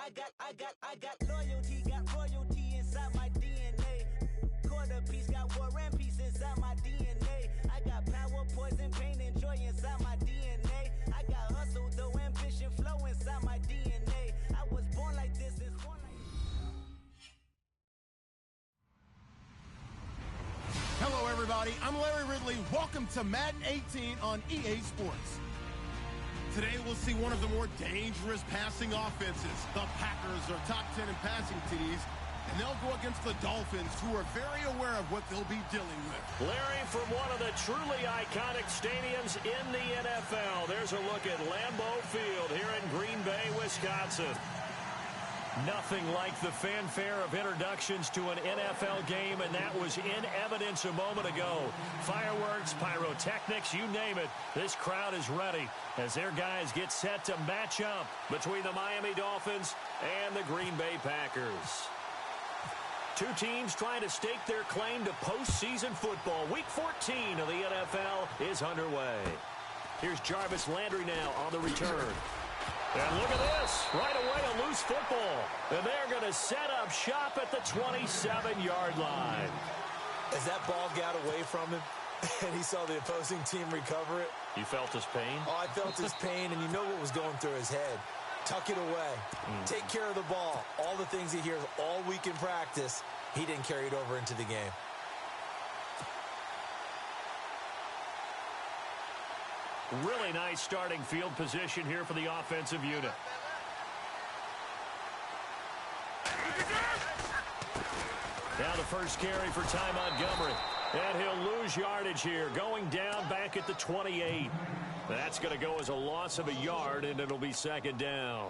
I got loyalty, got royalty inside my DNA. Quarter piece, got war and peace inside my DNA. I got power, poison, pain, and joy inside my DNA. I got hustle, though, ambition, flow inside my DNA. I was born like this, it's born like Hello, everybody. I'm Larry Ridley. Welcome to Madden 18 on EA Sports. Today, we'll see one of the more dangerous passing offenses. The Packers are top 10 in passing TDs, and they'll go against the Dolphins, who are very aware of what they'll be dealing with. Larry, from one of the truly iconic stadiums in the NFL, there's a look at Lambeau Field here in Green Bay, Wisconsin. Nothing like the fanfare of introductions to an NFL game, and that was in evidence a moment ago. Fireworks, pyrotechnics, you name it. This crowd is ready as their guys get set to match up between the Miami Dolphins and the Green Bay Packers. Two teams trying to stake their claim to postseason football. Week 14 of the NFL is underway. Here's Jarvis Landry now on the return. And look at this. Right away, a loose football. And they're going to set up shop at the 27-yard line. As that ball got away from him and he saw the opposing team recover it. You felt his pain? Oh, I felt his pain, and you know what was going through his head. Tuck it away. Take care of the ball. All the things he hears all week in practice, he didn't carry it over into the game. Really nice starting field position here for the offensive unit. Now the first carry for Ty Montgomery. And he'll lose yardage here, going down back at the 28. That's going to go as a loss of a yard, and it'll be second down.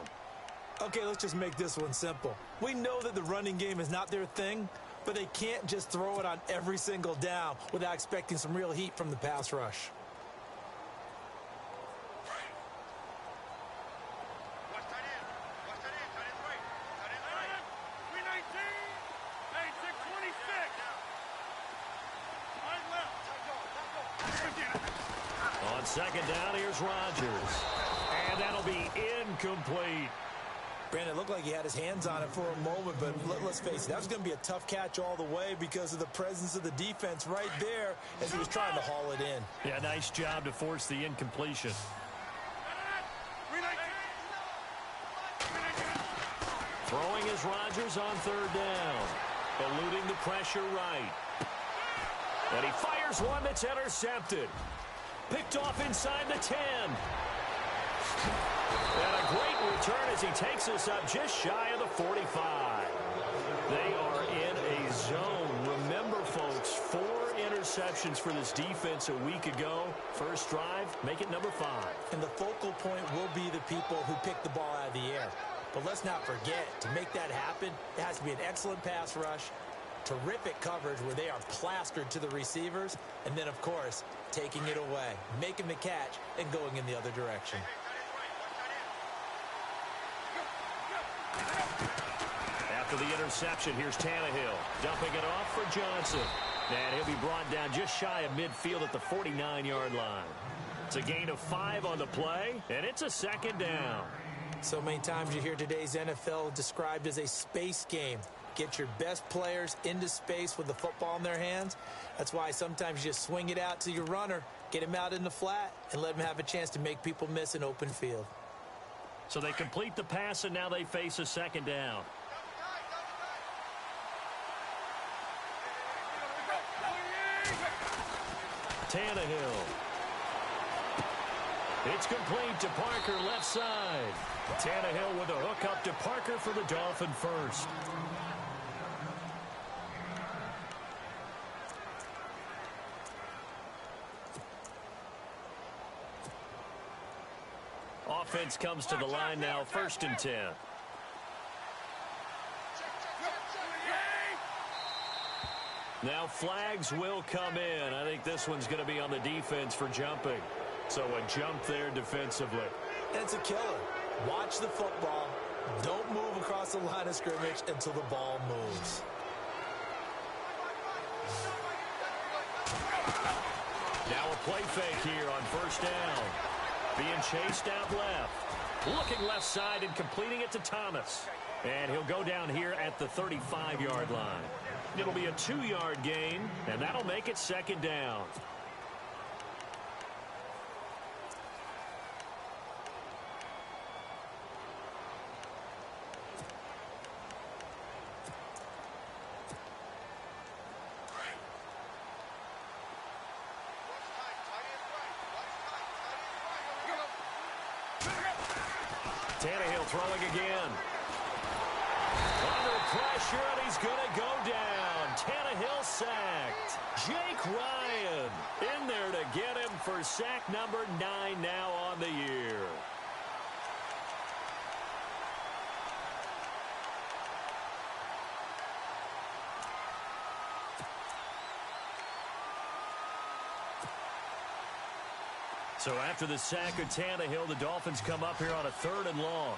Okay, let's just make this one simple. We know that the running game is not their thing, but they can't just throw it on every single down without expecting some real heat from the pass rush. Second down, here's Rodgers. And that'll be incomplete. Brandon, it looked like he had his hands on it for a moment, but let's face it, that was going to be a tough catch all the way because of the presence of the defense right there as he was trying to haul it in. Yeah, nice job to force the incompletion. Throwing is Rodgers on third down. Eluding the pressure right. And he fires one that's intercepted. Picked off inside the 10. And a great return as he takes us up just shy of the 45. They are in a zone. Remember, folks, 4 interceptions for this defense a week ago. First drive, make it number 5. And the focal point will be the people who pick the ball out of the air. But let's not forget, to make that happen, it has to be an excellent pass rush, terrific coverage where they are plastered to the receivers, and then, of course, taking it away, making the catch, and going in the other direction. After the interception, here's Tannehill, dumping it off for Johnson. And he'll be brought down just shy of midfield at the 49-yard line. It's a gain of 5 on the play, and it's a second down. So many times you hear today's NFL described as a space game. Get your best players into space with the football in their hands. That's why sometimes you just swing it out to your runner, get him out in the flat, and let him have a chance to make people miss an open field. So they complete the pass, and now they face a second down. Tannehill. It's complete to Parker, left side. Tannehill with a hook up to Parker for the Dolphin first. Offense comes to the line now, 1st and 10. Now flags will come in. I think this one's going to be on the defense for jumping. So a jump there defensively. And it's a killer. Watch the football. Don't move across the line of scrimmage until the ball moves. Now a play fake here on 1st down. Being chased out left. Looking left side and completing it to Thomas. And he'll go down here at the 35-yard line. It'll be a 2-yard gain, and that'll make it second down. Tannehill throwing again. Under pressure, and he's going to go down. Tannehill sacked. Jake Ryan in there to get him for sack number 9 now on the year. So after the sack of Tannehill, the Dolphins come up here on a 3rd and long.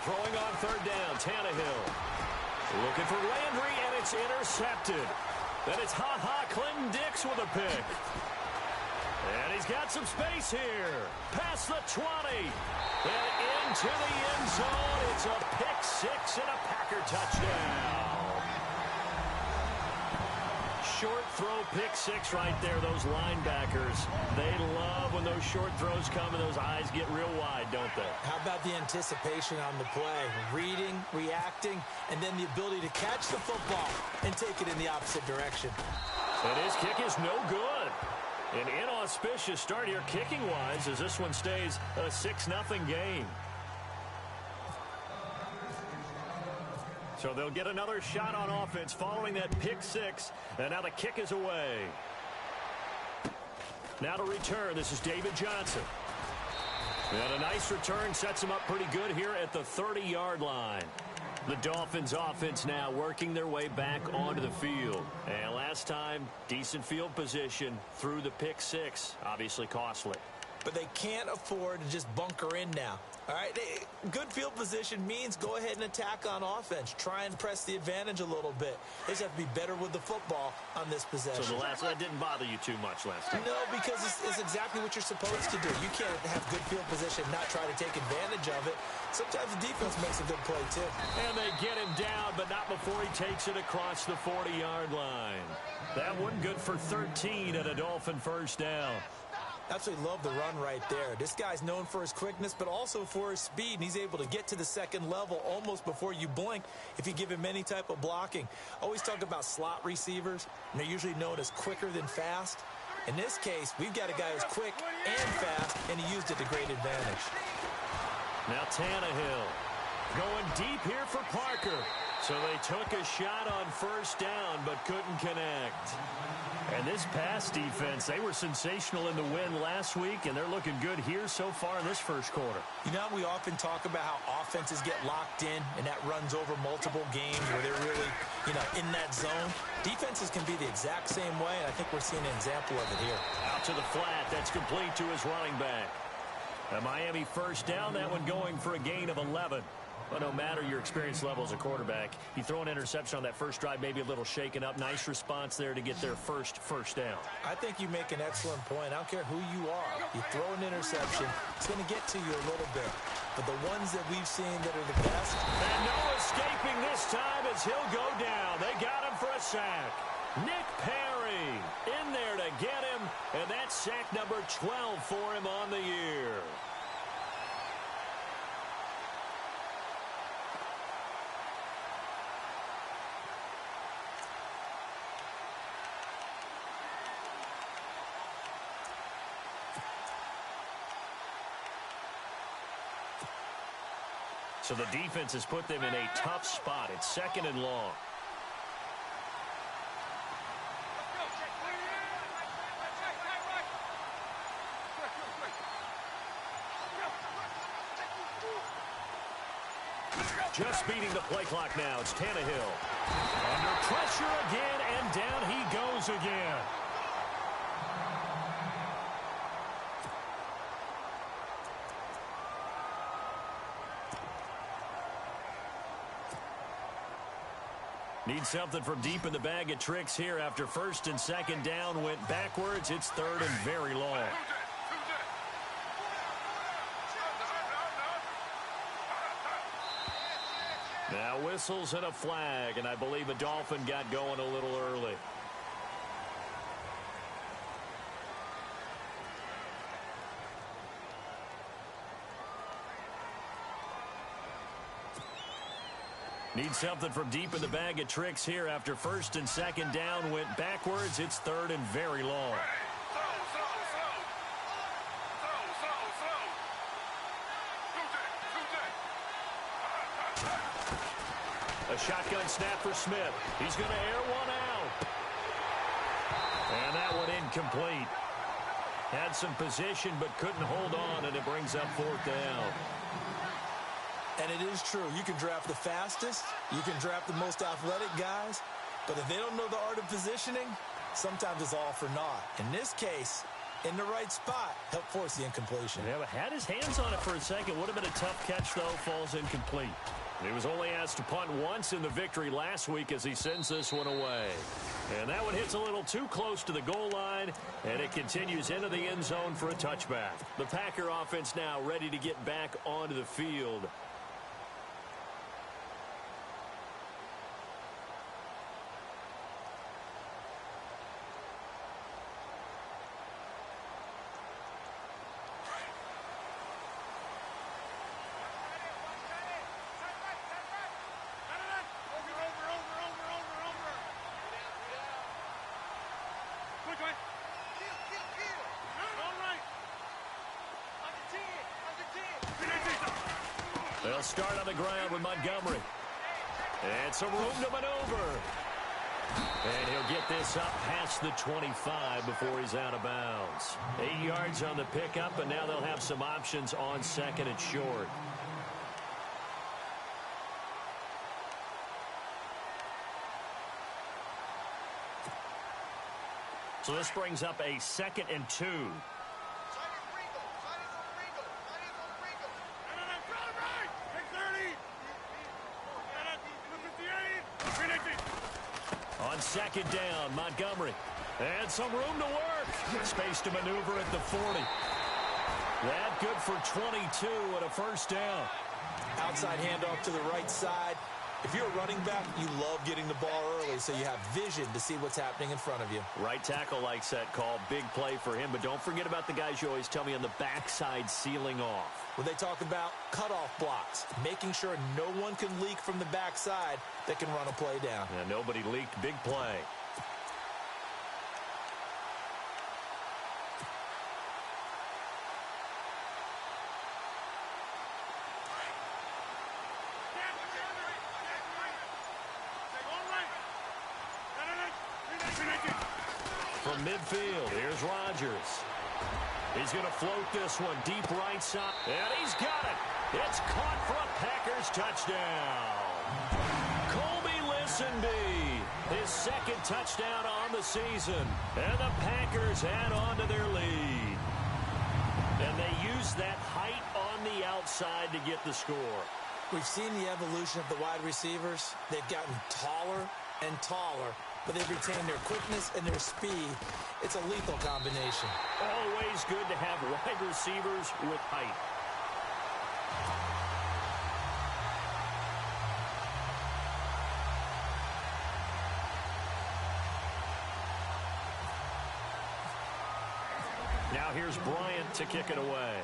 Throwing on 3rd down, Tannehill. Looking for Landry, and it's intercepted. Then it's Clinton-Dix with a pick. And he's got some space here. Past the 20. And into the end zone. It's a pick 6 and a Packer touchdown. Short throw, pick 6 right there. Those linebackers, they love when those short throws come and those eyes get real wide, don't they? How about the anticipation on the play? Reading, reacting, and then the ability to catch the football and take it in the opposite direction. And his kick is no good. An inauspicious start here kicking-wise as this one stays a 6-0 game. So they'll get another shot on offense following that pick 6. And now the kick is away. Now to return, this is David Johnson. And a nice return sets him up pretty good here at the 30-yard line. The Dolphins offense now working their way back onto the field. And last time, decent field position through the pick 6. Obviously costly. But they can't afford to just bunker in now. All right, good field position means go ahead and attack on offense. Try and press the advantage a little bit. They just have to be better with the football on this possession. So that didn't bother you too much last time? No, because it's exactly what you're supposed to do. You can't have good field position and not try to take advantage of it. Sometimes the defense makes a good play, too. And they get him down, but not before he takes it across the 40-yard line. That one good for 13 at a Dolphin first down. Absolutely love the run right there. This guy's known for his quickness, but also for his speed, and he's able to get to the second level almost before you blink if you give him any type of blocking. Always talk about slot receivers, and they're usually known as quicker than fast. In this case, we've got a guy who's quick and fast, and he used it to great advantage. Now Tannehill going deep here for Parker. So they took a shot on first down, but couldn't connect. And this pass defense, they were sensational in the win last week, and they're looking good here so far in this first quarter. You know, we often talk about how offenses get locked in, and that runs over multiple games where they're really, in that zone. Defenses can be the exact same way, and I think we're seeing an example of it here. Out to the flat, that's complete to his running back. A Miami first down, that one going for a gain of 11. But no matter your experience level as a quarterback, you throw an interception on that first drive, maybe a little shaken up. Nice response there to get their first down. I think you make an excellent point. I don't care who you are. You throw an interception, it's going to get to you a little bit. But the ones that we've seen that are the best. And no escaping this time as he'll go down. They got him for a sack. Nick Perry in there to get him. And that's sack number 12 for him on the year. So the defense has put them in a tough spot. It's 2nd and long. Just beating the play clock now. It's Tannehill. Under pressure again, and down he goes again. Need something from deep in the bag of tricks here after first and second down went backwards. It's third and very long. Now whistles and a flag, and I believe a Dolphin got going a little early. Need something from deep in the bag of tricks here after first and second down went backwards. It's third and very long. A shotgun snap for Smith. He's going to air one out. And that one incomplete. Had some position but couldn't hold on, and it brings up fourth down. And it is true. You can draft the fastest. You can draft the most athletic guys. But if they don't know the art of positioning, sometimes it's all for naught. In this case, in the right spot, helped force the incompletion. Yeah, but had his hands on it for a second. Would have been a tough catch, though. Falls incomplete. He was only asked to punt once in the victory last week as he sends this one away. And that one hits a little too close to the goal line, and it continues into the end zone for a touchback. The Packer offense now ready to get back onto the field. They'll start on the ground with Montgomery. And some room to maneuver. And he'll get this up past the 25 before he's out of bounds. 8 yards on the pickup, and now they'll have some options on second and short. So this brings up a 2nd and 2. On second down, Montgomery. And some room to work. Space to maneuver at the 40. That good for 22 and a first down. Outside handoff to the right side. If you're a running back, you love getting the ball early so you have vision to see what's happening in front of you. Right tackle likes that call. Big play for him. But don't forget about the guys you always tell me on the backside sealing off. When they talk about cutoff blocks, making sure no one can leak from the backside that can run a play down. Yeah, nobody leaked. Big play. From midfield, here's Rodgers. He's going to float this one deep right side. And he's got it. It's caught for a Packers touchdown. Colby Listenby, his 2nd touchdown on the season. And the Packers add on to their lead. And they use that height on the outside to get the score. We've seen the evolution of the wide receivers. They've gotten taller and taller, but they've retained their quickness and their speed. It's a lethal combination. Always good to have wide receivers with height. Now here's Bryant to kick it away.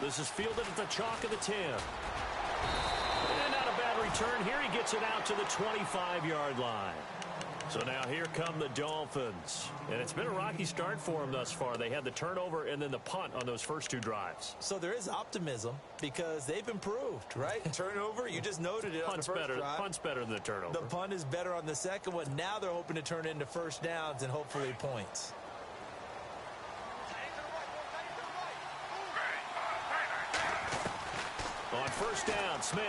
This is fielded at the chalk of the 10. And not a bad return here. He gets it out to the 25-yard line. So now here come the Dolphins. And it's been a rocky start for them thus far. They had the turnover and then the punt on those first 2 drives. So there is optimism because they've improved, right? Turnover, you just noted it on the first drive. Punt's better than the turnover. The punt is better on the second one. Now they're hoping to turn it into first downs and hopefully points. On first down, Smith.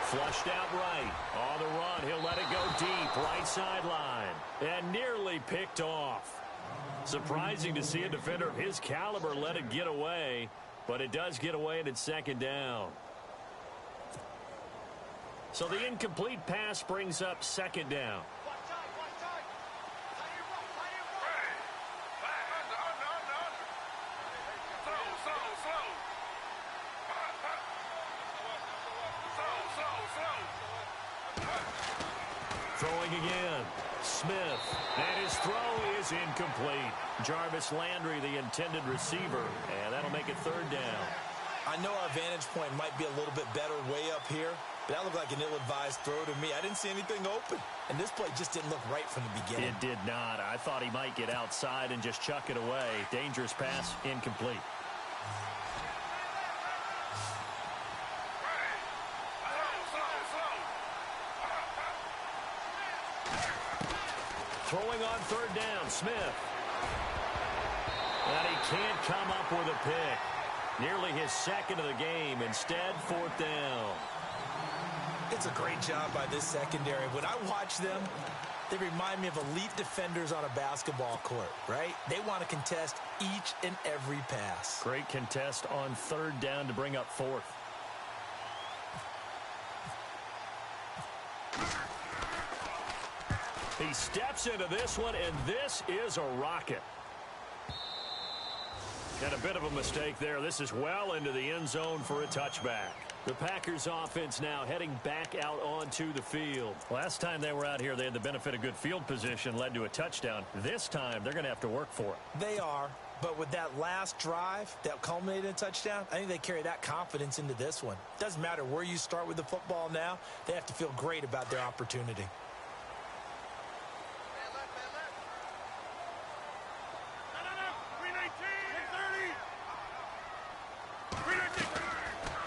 Flushed out right. On the run, he'll let it go deep. Right sideline. And nearly picked off. Surprising to see a defender of his caliber let it get away. but it does get away and it's second down. So the incomplete pass brings up second down. Throwing again. Smith. And his throw is incomplete. Jarvis Landry, the intended receiver. And that'll make it third down. I know our vantage point might be a little bit better way up here, but that looked like an ill-advised throw to me. I didn't see anything open. And this play just didn't look right from the beginning. It did not. I thought he might get outside and just chuck it away. Dangerous pass, incomplete. Throwing on third down, Smith. And he can't come up with a pick. Nearly his second of the game. Instead, fourth down. It's a great job by this secondary. When I watch them, they remind me of elite defenders on a basketball court, right? They want to contest each and every pass. Great contest on third down to bring up fourth. He steps into this one, and this is a rocket. And a bit of a mistake there. This is well into the end zone for a touchback. The Packers offense now heading back out onto the field. Last time they were out here, they had the benefit of good field position, led to a touchdown. This time, they're going to have to work for it. They are, but with that last drive that culminated in a touchdown, I think they carry that confidence into this one. Doesn't matter where you start with the football now, they have to feel great about their opportunity.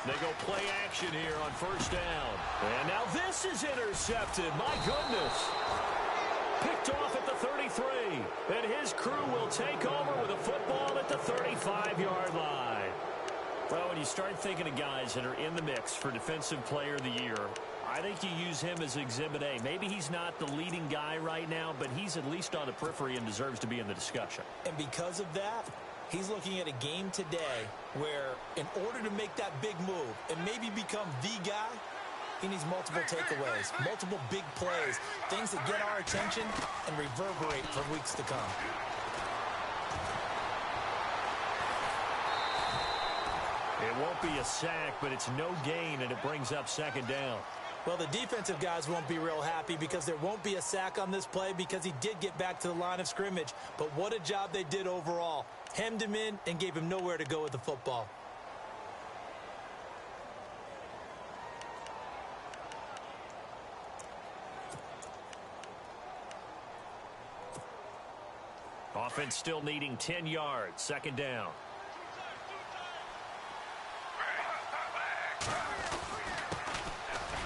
They go play action here on first down. And now this is intercepted. My goodness. Picked off at the 33. And his crew will take over with a football at the 35-yard line. Well, when you start thinking of guys that are in the mix for Defensive Player of the Year, I think you use him as Exhibit A. Maybe he's not the leading guy right now, but he's at least on the periphery and deserves to be in the discussion. And because of that, he's looking at a game today where in order to make that big move and maybe become the guy, he needs multiple takeaways, multiple big plays, things that get our attention and reverberate for weeks to come. It won't be a sack, but it's no gain, and it brings up second down. Well, the defensive guys won't be real happy because there won't be a sack on this play because he did get back to the line of scrimmage. But what a job they did overall. Hemmed him in and gave him nowhere to go with the football. Offense still needing 10 yards. Second down.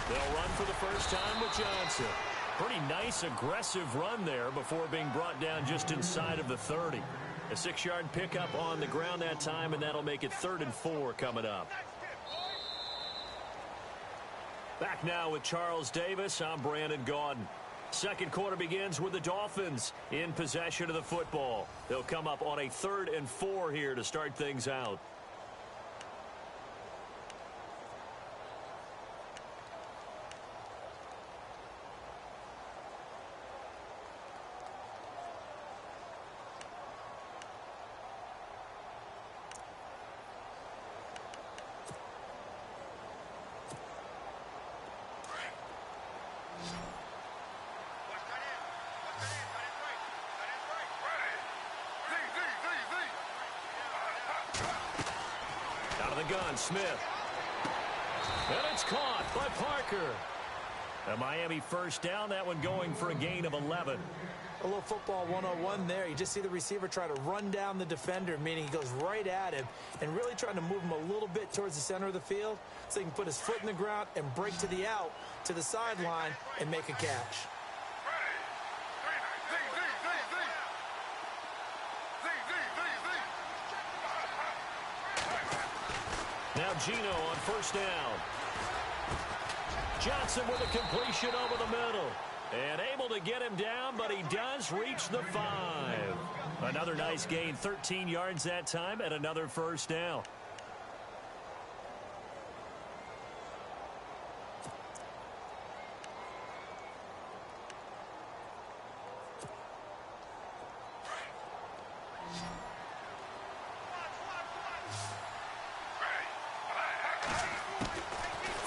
They'll run for the first time with Johnson. Pretty nice, aggressive run there before being brought down just inside of the 30. A 6-yard pickup on the ground that time, and that'll make it 3rd and 4 coming up. Back now with Charles Davis. I'm Brandon Gaudin. Second quarter begins with the Dolphins in possession of the football. They'll come up on a 3rd and 4 here to start things out. Gun, Smith. And it's caught by Parker. A Miami first down, that one going for a gain of 11. A little football 101 there. You just see the receiver try to run down the defender, meaning he goes right at him and really trying to move him a little bit towards the center of the field so he can put his foot in the ground and break to the out, to the sideline, and make a catch. Now Gino on first down. Johnson with a completion over the middle. And able to get him down, but he does reach the 5. Another nice gain, 13 yards that time, and another first down.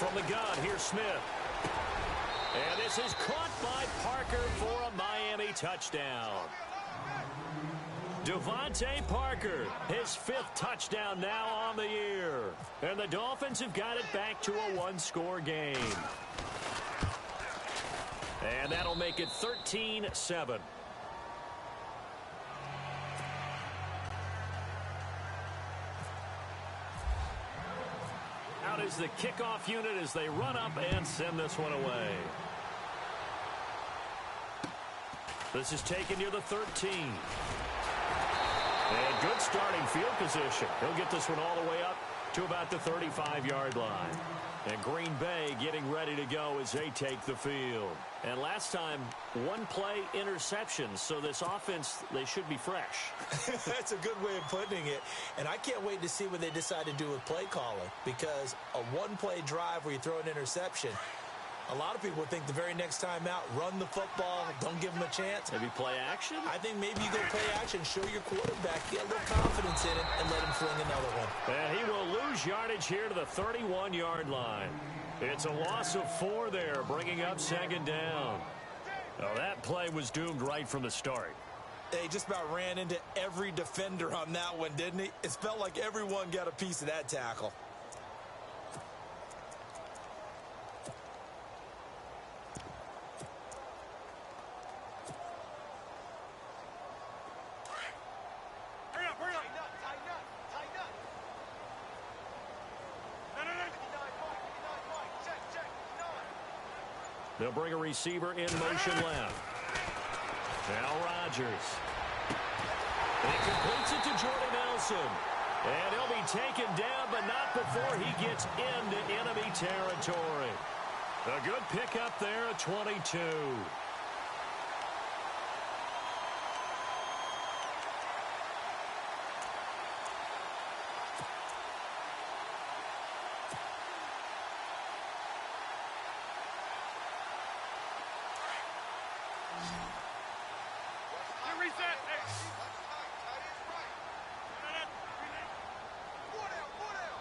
From the gun, here's Smith. And this is caught by Parker for a Miami touchdown. Devontae Parker, his 5th touchdown now on the year. And the Dolphins have got it back to a one-score game. And that'll make it 13-7. Out is the kickoff unit as they run up and send this one away. This is taken near the 13. And good starting field position. He'll get this one all the way up to about the 35-yard line. And Green Bay getting ready to go as they take the field. And last time, one-play interceptions. So this offense, they should be fresh. That's a good way of putting it. And I can't wait to see what they decide to do with play calling. Because a one-play drive where you throw an interception, a lot of people think the very next time out, run the football, don't give them a chance. Maybe play action? I think maybe you go play action, show your quarterback, get a little confidence in it, and let him fling another one. And he will lose yardage here to the 31-yard line. It's a loss of 4 there, bringing up 2nd down. Now that play was doomed right from the start. He just about ran into every defender on that one, didn't he? It felt like everyone got a piece of that tackle. They'll bring a receiver in motion left. Now Rodgers. And he completes it to Jordan Nelson. And he'll be taken down, but not before he gets into enemy territory. A good pickup there at 22.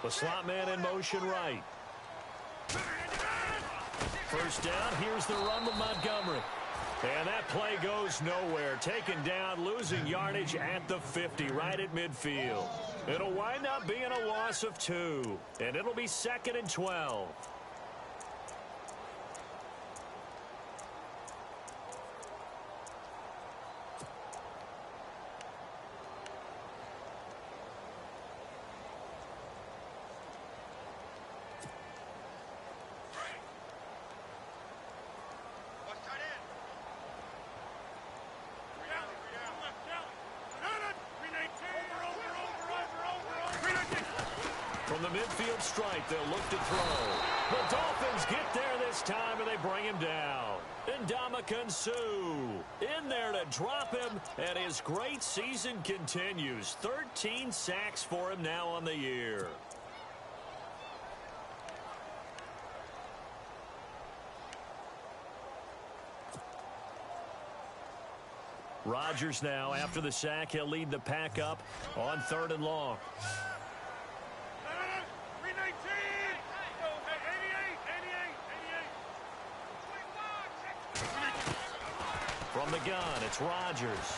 The slot man in motion right. First down, here's the run with Montgomery. And that play goes nowhere. Taken down, losing yardage at the 50, right at midfield. It'll wind up being a loss of 2. And it'll be 2nd and 12. From the midfield stripe, they'll look to throw. The Dolphins get there this time, and they bring him down. And Ndamukong Suh in there to drop him, and his great season continues. 13 sacks for him now on the year. Rodgers now, after the sack, he'll lead the pack up on 3rd and long. From the gun, it's Rodgers.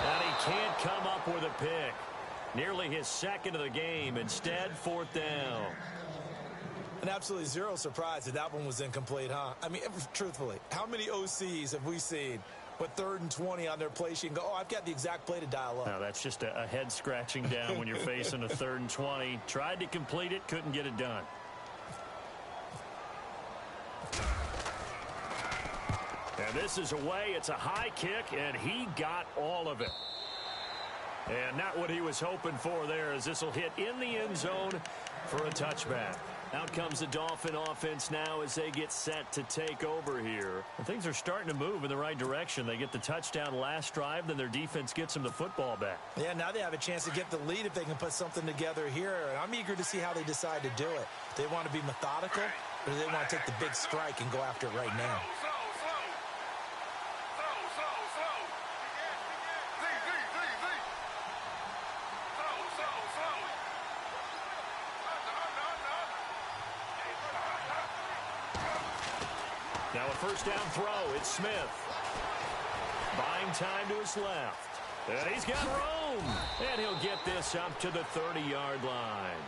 And he can't come up with a pick. Nearly his 2nd of the game. Instead, 4th down. And absolutely zero surprise that one was incomplete, huh? I mean, truthfully, how many OCs have we seen with 3rd and 20 on their play sheet and go, oh, I've got the exact play to dial up? No, that's just a head scratching down when you're facing a 3rd and 20. Tried to complete it, couldn't get it done. And this is away. It's a high kick, and he got all of it. And not what he was hoping for there, as this will hit in the end zone for a touchback. Out comes the Dolphin offense now as they get set to take over here. And things are starting to move in the right direction. They get the touchdown last drive, then their defense gets them the football back. Yeah, now they have a chance to get the lead if they can put something together here. I'm eager to see how they decide to do it. Do they want to be methodical, or do they want to take the big strike and go after it right now? Now a first down throw. It's Smith. Buying time to his left. And he's got room. And he'll get this up to the 30-yard line.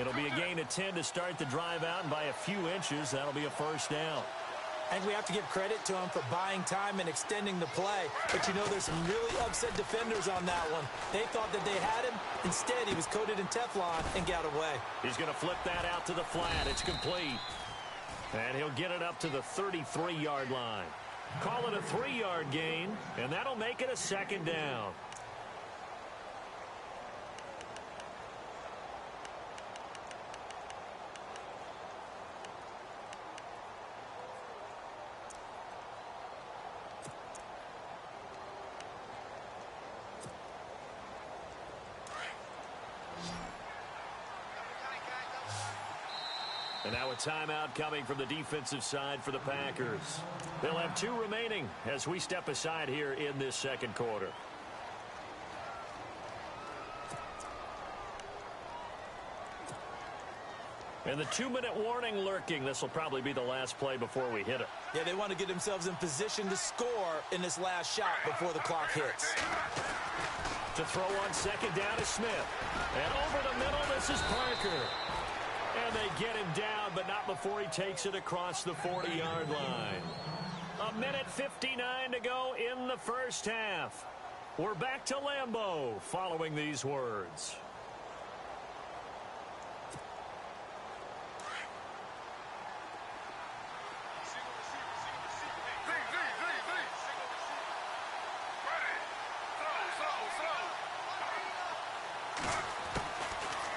It'll be a gain of 10 to start the drive out, and by a few inches, that'll be a first down. And we have to give credit to him for buying time and extending the play. But, you know, there's some really upset defenders on that one. They thought that they had him. Instead, he was coated in Teflon and got away. He's going to flip that out to the flat. It's complete. And he'll get it up to the 33-yard line. Call it a 3-yard gain, and that'll make it a second down. And now a timeout coming from the defensive side for the Packers. They'll have 2 remaining as we step aside here in this second quarter. And the 2-minute warning lurking. This will probably be the last play before we hit it. Yeah, they want to get themselves in position to score in this last shot before the clock hits. To throw on second down is Smith. And over the middle, this is Parker. And they get him down, but not before he takes it across the 40-yard line. 1:59 to go in the first half. We're back to Lambeau following these words.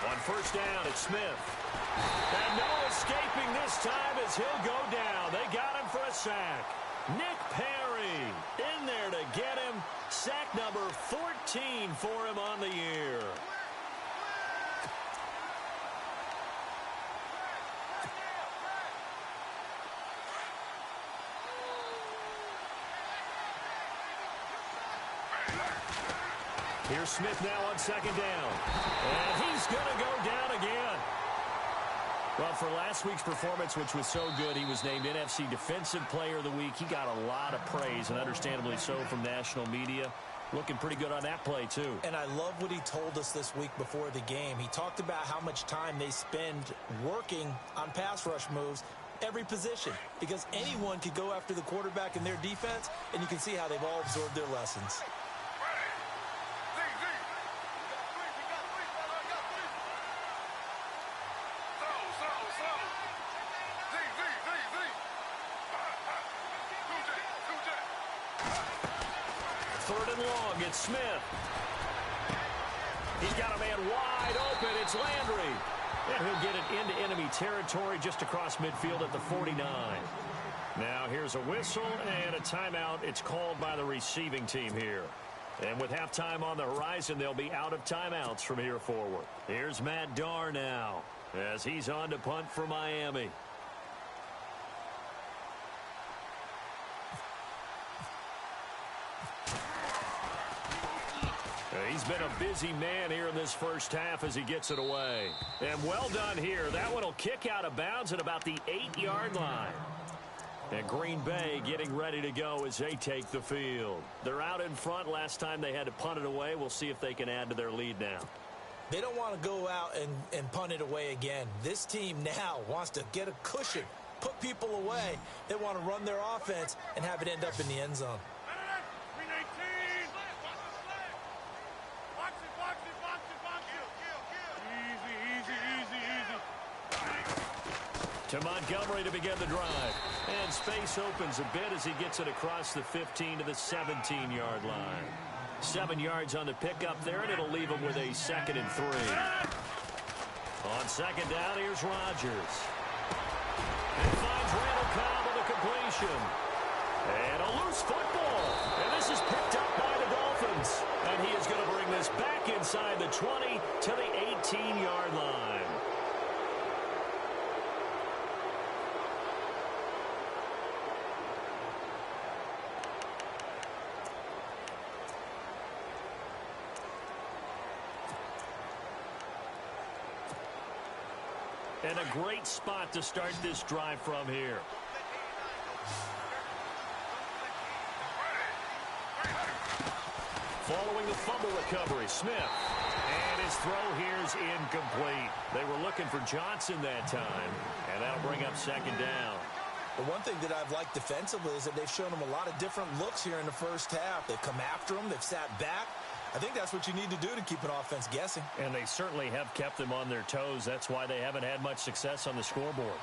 On first down, it's Smith. And no escaping this time as he'll go down. They got him for a sack. Nick Perry in there to get him. Sack number 14 for him on the year. Here's Smith now on second down. And he's going to go down again. Well, for last week's performance, which was so good, he was named NFC Defensive Player of the Week. He got a lot of praise, and understandably so, from national media. Looking pretty good on that play, too. And I love what he told us this week before the game. He talked about how much time they spend working on pass rush moves, every position, because anyone could go after the quarterback in their defense, and you can see how they've all absorbed their lessons. Third and long, it's Smith. He's got a man wide open. It's Landry. And he'll get it into enemy territory just across midfield at the 49. Now here's a whistle and a timeout. It's called by the receiving team here. And with halftime on the horizon, they'll be out of timeouts from here forward. Here's Matt Darr now as he's on to punt for Miami. He's been a busy man here in this first half as he gets it away. And well done here. That one will kick out of bounds at about the 8-yard line. And Green Bay getting ready to go as they take the field. They're out in front. Last time they had to punt it away. We'll see if they can add to their lead now. They don't want to go out and punt it away again. This team now wants to get a cushion, put people away. They want to run their offense and have it end up in the end zone. To Montgomery to begin the drive. And space opens a bit as he gets it across the 15 to the 17-yard line. 7 yards on the pickup there, and it'll leave him with a 2nd and 3. On second down, here's Rodgers. And finds Randall Cobb with a completion. And a loose football. And this is picked up by the Dolphins. And he is going to bring this back inside the 20 to the 18-yard line. And a great spot to start this drive from here. Following the fumble recovery, Smith. And his throw here is incomplete. They were looking for Johnson that time, and that'll bring up second down. The one thing that I've liked defensively is that they've shown them a lot of different looks here in the first half. They've come after them. They've sat back. I think that's what you need to do to keep an offense guessing. And they certainly have kept them on their toes. That's why they haven't had much success on the scoreboard.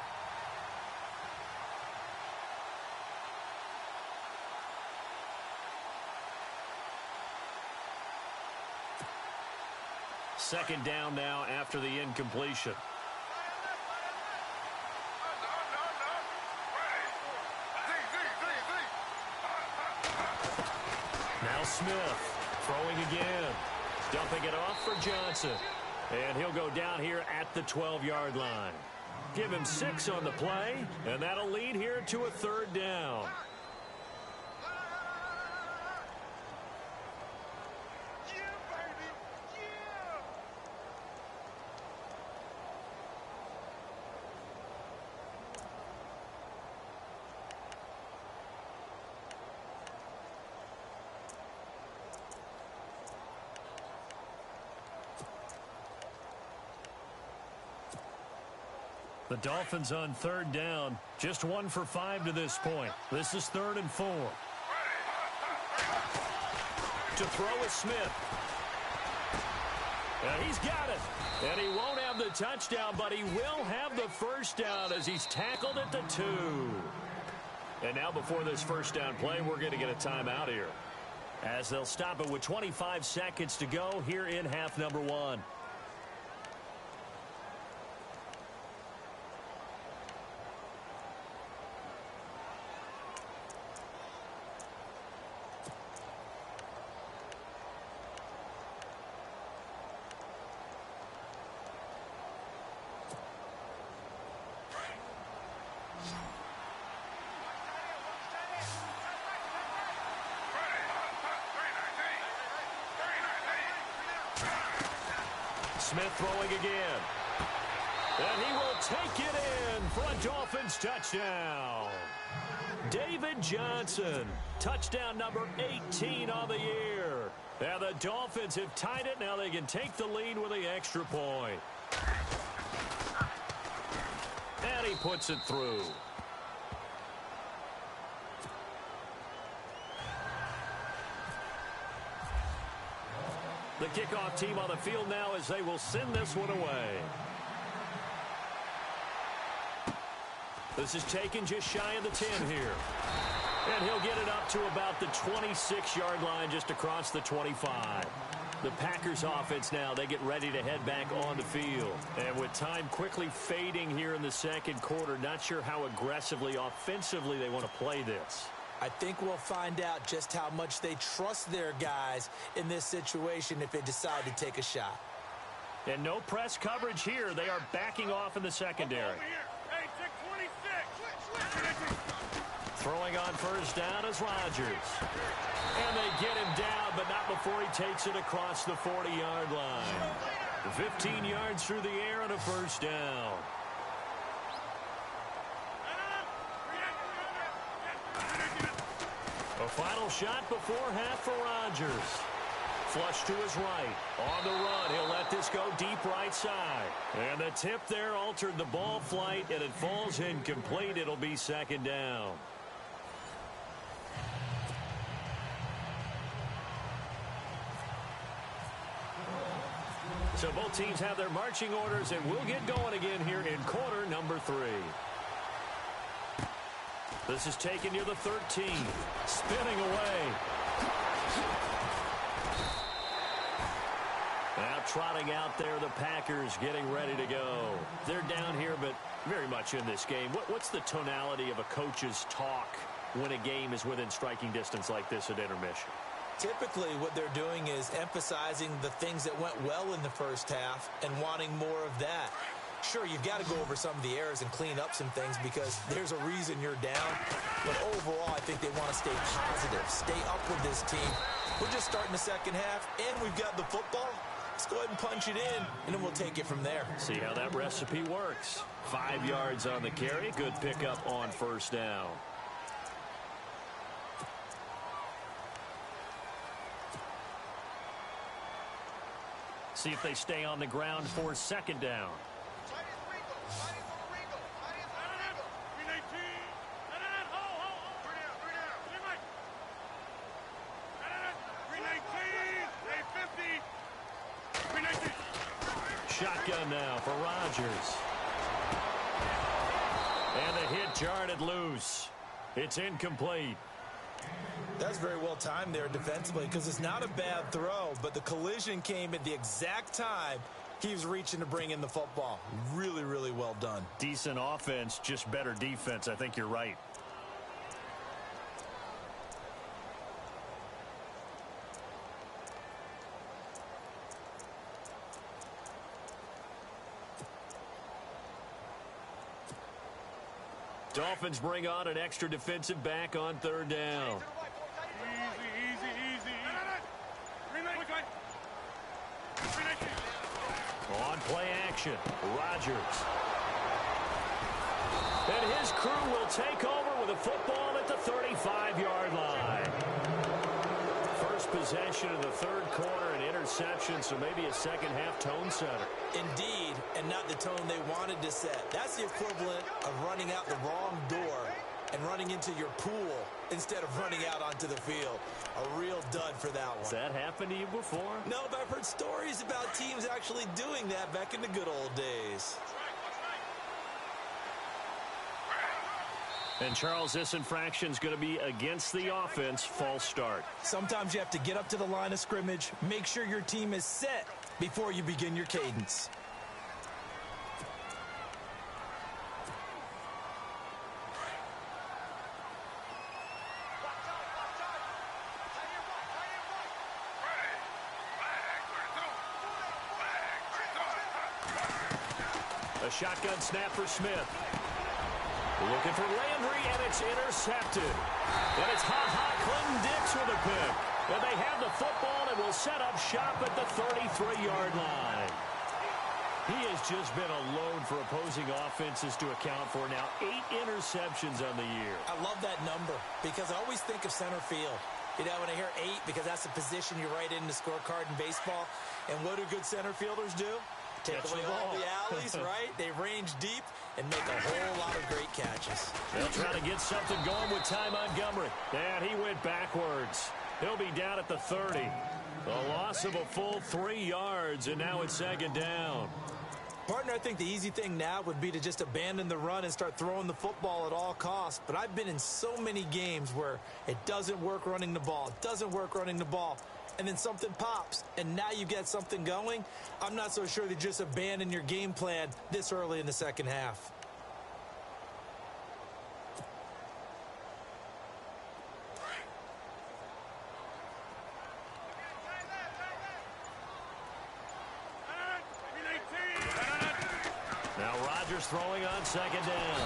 Second down now after the incompletion. Now Smith throwing again. Dumping it off for Johnson. And he'll go down here at the 12-yard line. Give him 6 on the play, and that'll lead here to a third down. The Dolphins on third down, just 1 for 5 to this point. This is 3rd and 4. To throw is Smith. And he's got it. And he won't have the touchdown, but he will have the first down as he's tackled at the 2. And now before this first down play, we're going to get a timeout here, as they'll stop it with 25 seconds to go here in half number 1. Smith throwing again. And he will take it in for a Dolphins touchdown. David Johnson, touchdown number 18 on the year. And the Dolphins have tied it. Now they can take the lead with the extra point. And he puts it through. The kickoff team on the field now as they will send this one away. This is taken just shy of the 10 here. And he'll get it up to about the 26-yard line, just across the 25. The Packers offense now, they get ready to head back on the field. And with time quickly fading here in the second quarter, not sure how aggressively, offensively they want to play this. I think we'll find out just how much they trust their guys in this situation if they decide to take a shot. And no press coverage here. They are backing off in the secondary. Throwing on first down is Rodgers. And they get him down, but not before he takes it across the 40-yard line. 15 yards through the air and a first down. A final shot before half for Rodgers. Flush to his right. On the run, he'll let this go deep right side. And the tip there altered the ball flight, and it falls incomplete. It'll be second down. So both teams have their marching orders, and we'll get going again here in quarter number 3. This is taken near the 13. Spinning away. Now trotting out there, the Packers getting ready to go. They're down here, but very much in this game. What's the tonality of a coach's talk when a game is within striking distance like this at intermission? Typically, what they're doing is emphasizing the things that went well in the first half and wanting more of that. Sure, you've got to go over some of the errors and clean up some things because there's a reason you're down. But overall, I think they want to stay positive, stay up with this team. We're just starting the second half, and we've got the football. Let's go ahead and punch it in, and then we'll take it from there. See how that recipe works. 5 yards on the carry. Good pickup on first down. See if they stay on the ground for second down. Shotgun now for Rodgers. And the hit jarred loose. It's incomplete. That's very well timed there defensively because it's not a bad throw, but the collision came at the exact time he was reaching to bring in the football. Really, really well done. Decent offense, just better defense. I think you're right. Dolphins bring on an extra defensive back on third down. Easy. On play action, Rodgers. And his crew will take over with a football at the 35-yard line. First possession of the third quarter, an interception, so maybe a second-half tone setter. Indeed, and not the tone they wanted to set. That's the equivalent of running out the wrong door and running into your pool instead of running out onto the field. A real dud for that one. Has that happened to you before? No, but I've heard stories about teams actually doing that back in the good old days. And, Charles, this infraction is going to be against the offense. False start. Sometimes you have to get up to the line of scrimmage, make sure your team is set before you begin your cadence. A shotgun snap for Smith. Looking for Landry, and it's intercepted. And it's Clinton Dix with a pick. And they have the football and will set up shop at the 33-yard line. He has just been a load for opposing offenses to account for. Now 8 interceptions on the year. I love that number because I always think of center field. You know, when I hear 8, because that's the position you write in the scorecard in baseball. And what do good center fielders do? Take away all the alleys, right? They range deep and make a whole lot of great catches. They'll try to get something going with Ty Montgomery. And he went backwards. He'll be down at the 30. A loss of a full 3 yards, and now it's second down. Partner, I think the easy thing now would be to just abandon the run and start throwing the football at all costs. But I've been in so many games where it doesn't work running the ball. It doesn't work running the ball. And then something pops, and now you get something going. I'm not so sure that you just abandon your game plan this early in the second half. Now Rodgers throwing on second down.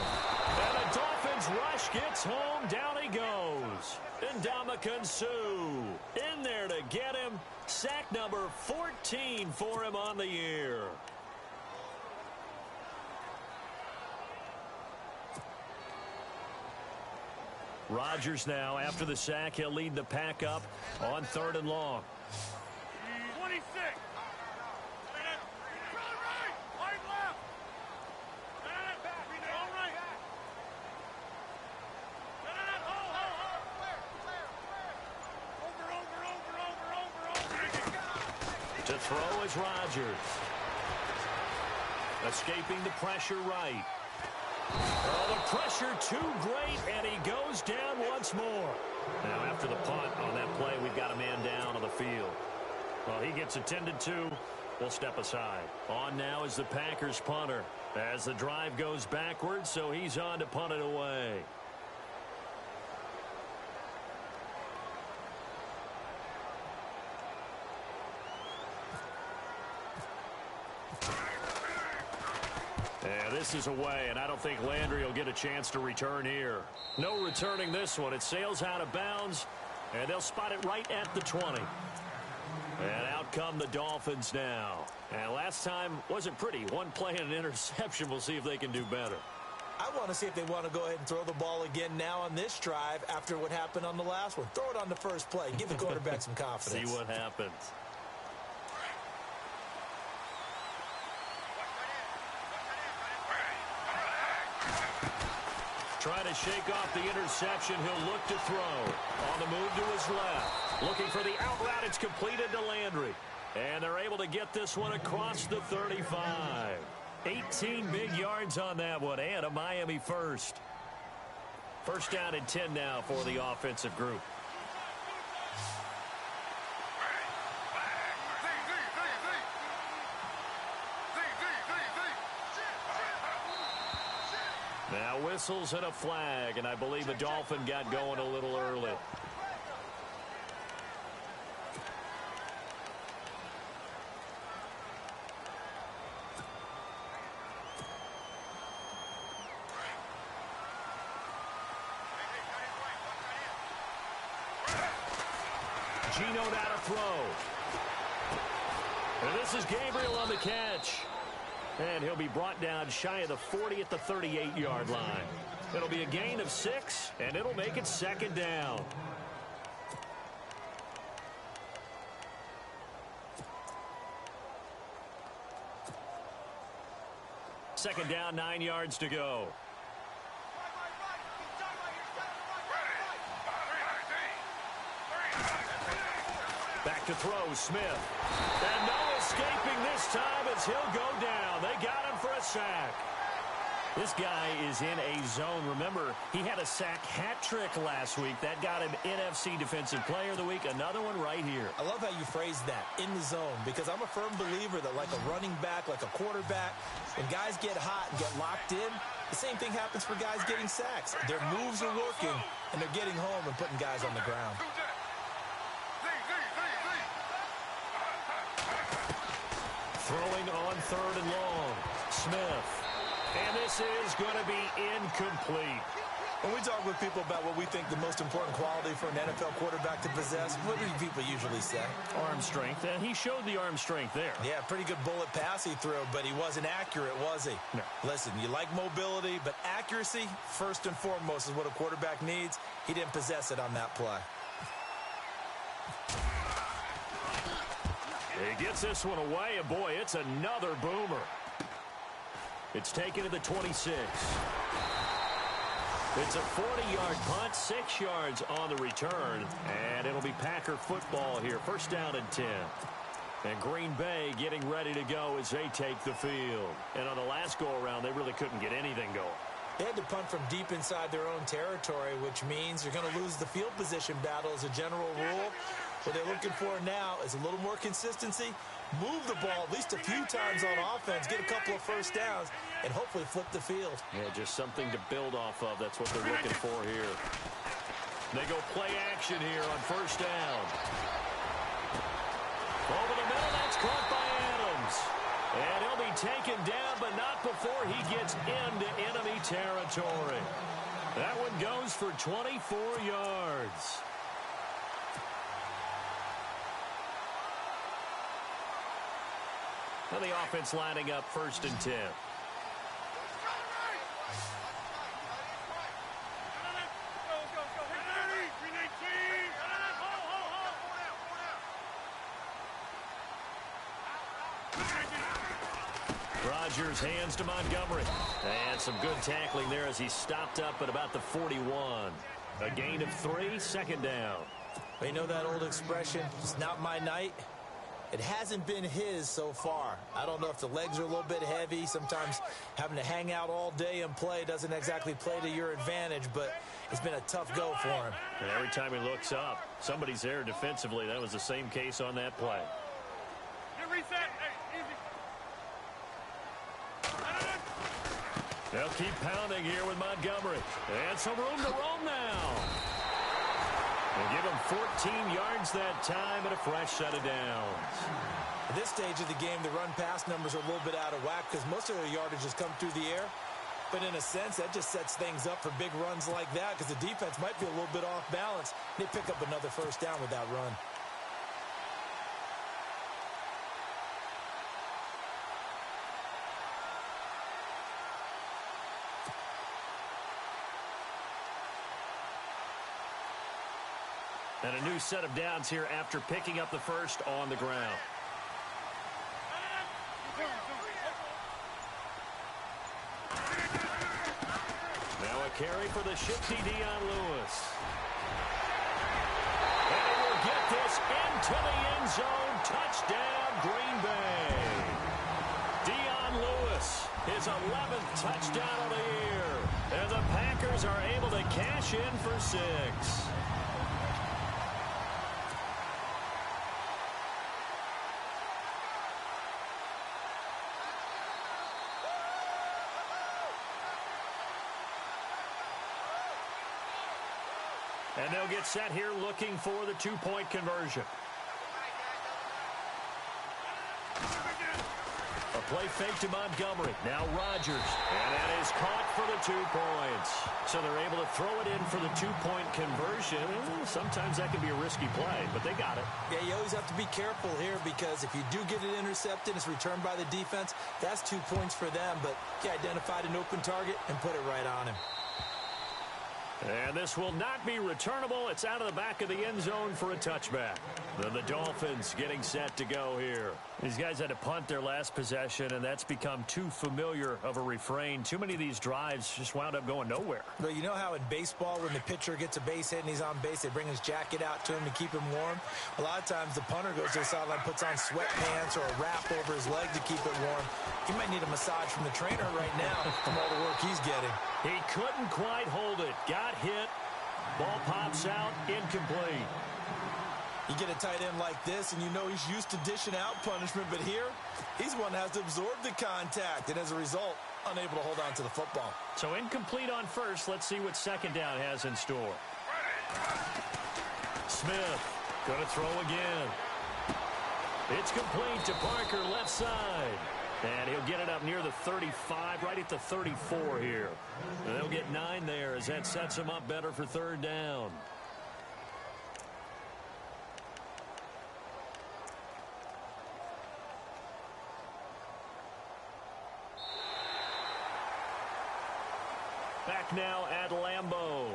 And the Dolphins rush gets home. Down he goes. Ndamukong Suh in there to get him. Sack number 14 for him on the year. Rodgers now, after the sack, he'll lead the pack up on 3rd and long. 26. To throw is Rodgers. Escaping the pressure right. Oh, the pressure too great, and he goes down once more. Now, after the punt on that play, we've got a man down on the field. Well, he gets attended to. We'll step aside. On now is the Packers punter as the drive goes backwards, so he's on to punt it away. This is away, and I don't think Landry will get a chance to return here. No returning this one. It sails out of bounds, and they'll spot it right at the 20. And out come the Dolphins now. And last time wasn't pretty. One play and an interception. We'll see if they can do better. I want to see if they want to go ahead and throw the ball again now on this drive after what happened on the last one. Throw it on the first play. Give the quarterback some confidence. See what happens. trying to shake off the interception. He'll look to throw. On the move to his left. Looking for the out route. It's completed to Landry. And they're able to get this one across the 35. 18 big yards on that one, and a Miami first. First down and 10 now for the offensive group. Now whistles and a flag, and I believe a Dolphin got going a little early. Gino now to throw. And this is Gabriel on the catch. And he'll be brought down shy of the 40 at the 38-yard line. It'll be a gain of 6, and it'll make it second down. Second down, 9 yards to go. Back to throw, Smith. And no escaping this time as he'll go down. They got him for a sack. This guy is in a zone. Remember, he had a sack hat trick last week. That got him NFC Defensive Player of the Week. Another one right here. I love how you phrase that, in the zone, because I'm a firm believer that like a running back, like a quarterback, when guys get hot and get locked in, the same thing happens for guys getting sacks. Their moves are working, and they're getting home and putting guys on the ground. Throwing on third and long. Smith. And this is going to be incomplete. When we talk with people about what we think the most important quality for an NFL quarterback to possess, what do people usually say? Arm strength. And he showed the arm strength there. Yeah, pretty good bullet pass he threw, but he wasn't accurate, was he? No. Listen, you like mobility, but accuracy, first and foremost, is what a quarterback needs. He didn't possess it on that play. He gets this one away, and boy, it's another boomer. It's taken to the 26. It's a 40-yard punt, 6 yards on the return, and it'll be Packer football here. First down and 10. And Green Bay getting ready to go as they take the field. And on the last go-around, they really couldn't get anything going. They had to punt from deep inside their own territory, which means you're going to lose the field position battle as a general rule. What they're looking for now is a little more consistency, move the ball at least a few times on offense, get a couple of first downs, and hopefully flip the field. Yeah, just something to build off of. That's what they're looking for here. They go play action here on first down. Over the middle, that's caught by Adams. And he'll be taken down, but not before he gets into enemy territory. That one goes for 24 yards. Now the offense lining up first and 10. Rodgers hands to Montgomery. And some good tackling there as he stopped up at about the 41. A gain of 3, second down. You know that old expression, it's not my night? It hasn't been his so far. I don't know if the legs are a little bit heavy. Sometimes having to hang out all day and play doesn't exactly play to your advantage, but it's been a tough go for him. And every time he looks up, somebody's there defensively. That was the same case on that play. They'll keep pounding here with Montgomery. And some room to roam now. And give him 14 yards that time and a fresh set of downs. At this stage of the game, the run-pass numbers are a little bit out of whack because most of their yardage has come through the air. But in a sense, that just sets things up for big runs like that because the defense might be a little bit off balance. They pick up another first down with that run. And a new set of downs here after picking up the first on the ground. Now a carry for the shifty Dion Lewis. And he will get this into the end zone. Touchdown, Green Bay. Dion Lewis, his 11th touchdown of the year. And the Packers are able to cash in for 6. And they'll get set here looking for the 2-point conversion. A play fake to Montgomery. Now Rodgers. And that is caught for the 2 points. So they're able to throw it in for the 2-point conversion. Sometimes that can be a risky play, but they got it. Yeah, you always have to be careful here because if you do get it intercepted, it's returned by the defense. That's 2 points for them, but he identified an open target and put it right on him. And this will not be returnable. It's out of the back of the end zone for a touchback. The Dolphins getting set to go here. These guys had to punt their last possession, and that's become too familiar of a refrain. Too many of these drives just wound up going nowhere. Well, you know how in baseball when the pitcher gets a base hit and he's on base, they bring his jacket out to him to keep him warm? A lot of times the punter goes to the sideline, puts on sweatpants or a wrap over his leg to keep it warm. He might need a massage from the trainer right now from all the work he's getting. He couldn't quite hold it. Got hit. Ball pops out. Incomplete. You get a tight end like this, and you know he's used to dishing out punishment, but here, he's one that has to absorb the contact, and as a result, unable to hold on to the football. So incomplete on first. Let's see what second down has in store. Smith going to throw again. It's complete to Parker, left side. And he'll get it up near the 35, right at the 34 here. And they'll get 9 there as that sets him up better for third down. Back now at Lambeau.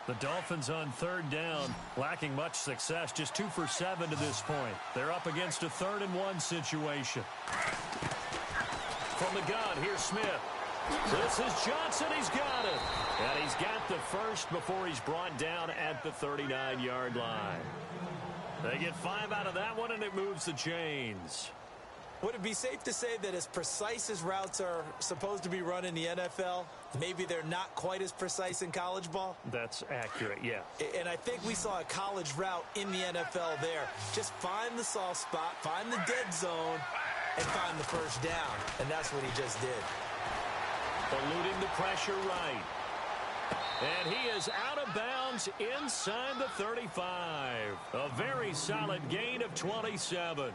The Dolphins on third down, lacking much success, just 2 for 7 to this point. They're up against a 3rd and 1 situation. From the gun, here's Smith. This is Johnson. He's got it. And he's got the first before he's brought down at the 39-yard line. They get 5 out of that one, and it moves the chains. Would it be safe to say that as precise as routes are supposed to be run in the NFL, maybe they're not quite as precise in college ball? That's accurate, yeah. And I think we saw a college route in the NFL there. Just find the soft spot, find the dead zone, and find the first down. And that's what he just did. Eluding the pressure right. And he is out of bounds inside the 35. A very solid gain of 27.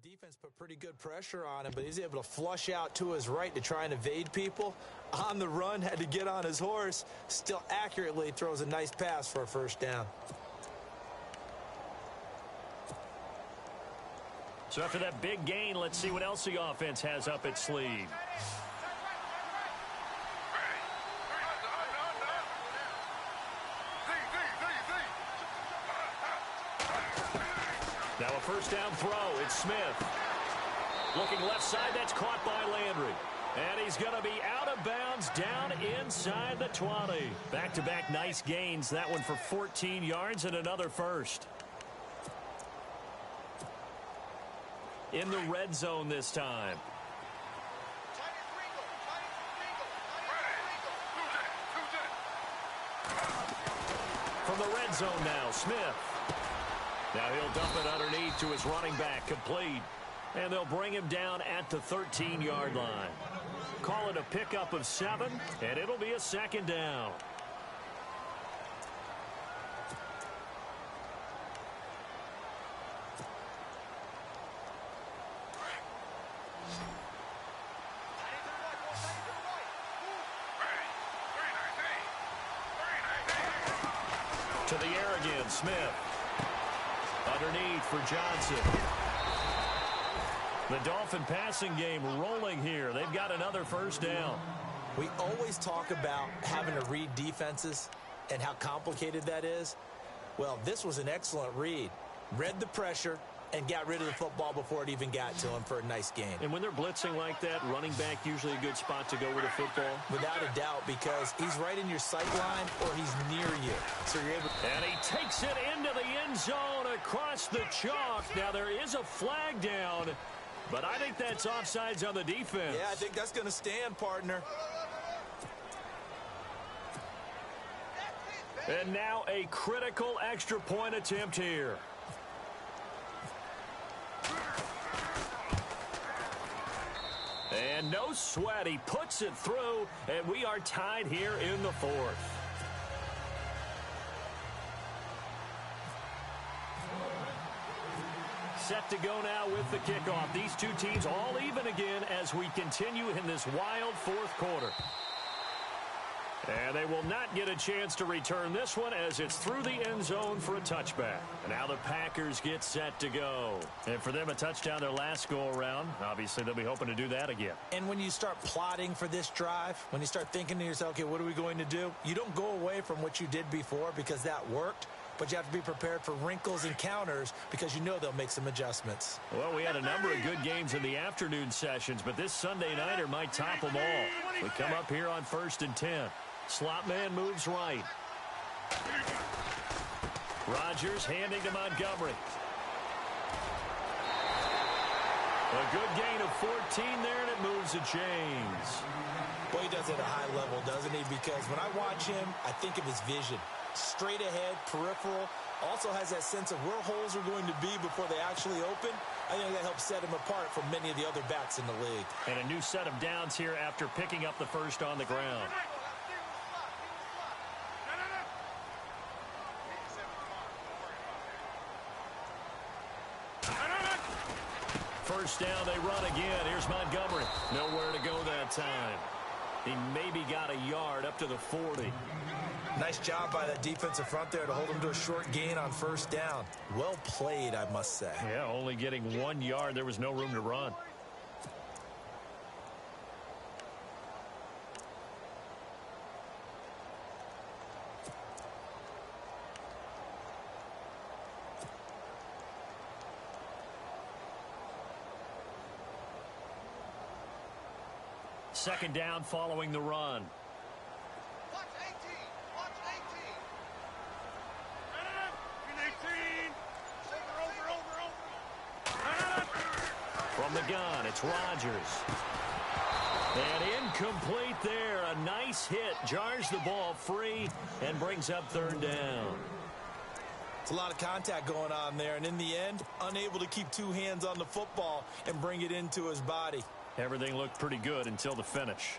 The defense put pretty good pressure on him, but he's able to flush out to his right to try and evade people. On the run, had to get on his horse. Still accurately throws a nice pass for a first down. So after that big gain, let's see what else the offense has up its sleeve. Now a first down throw. It's Smith. Looking left side. That's caught by Landry. And he's going to be out of bounds down inside the 20. Back-to-back nice gains. That one for 14 yards and another first. In the red zone this time. from the red zone now, Smith. Now he'll dump it underneath to his running back, complete. And they'll bring him down at the 13-yard line. Call it a pickup of 7, and it'll be a second down. To the air again, Smith. Underneath for Johnson. The Dolphin passing game rolling here. They've got another first down. We always talk about having to read defenses and how complicated that is. Well, this was an excellent read. Read the pressure and got rid of the football before it even got to him for a nice game. And when they're blitzing like that, running back usually a good spot to go with the football? Without a doubt, because he's right in your sight line or he's near you. So you're able. And he takes it into the end zone across the chalk. Now there is a flag down, but I think that's offsides on the defense. Yeah, I think that's going to stand, partner. And now a critical extra point attempt here. And no sweat. He puts it through, and we are tied here in the fourth. Set to go now with the kickoff. These two teams all even again as we continue in this wild fourth quarter. And they will not get a chance to return this one as it's through the end zone for a touchback. And now the Packers get set to go. And for them, a touchdown their last go-around. Obviously, they'll be hoping to do that again. And when you start plotting for this drive, when you start thinking to yourself, okay, what are we going to do? You don't go away from what you did before because that worked. But you have to be prepared for wrinkles and counters because you know they'll make some adjustments. Well, we had a number of good games in the afternoon sessions, but this Sunday nighter might top them all. We come up here on 1st and 10. Slot man moves right. Rodgers handing to Montgomery. A good gain of 14 there, and it moves the chains. Boy, he does it at a high level, doesn't he? Because when I watch him, I think of his vision. Straight ahead, peripheral. Also has that sense of where holes are going to be before they actually open. I think that helps set him apart from many of the other backs in the league. And a new set of downs here after picking up the first on the ground. First down, they run again. Here's Montgomery. Nowhere to go that time. He maybe got a yard up to the 40. Nice job by that defensive front there to hold him to a short gain on first down. Well played, I must say. Yeah, only getting 1 yard. There was no room to run. Second down following the run. Watch 18. Watch 18. From the gun, it's Rodgers. And incomplete there. A nice hit. Jars the ball free and brings up third down. It's a lot of contact going on there. And in the end, unable to keep two hands on the football and bring it into his body. Everything looked pretty good until the finish.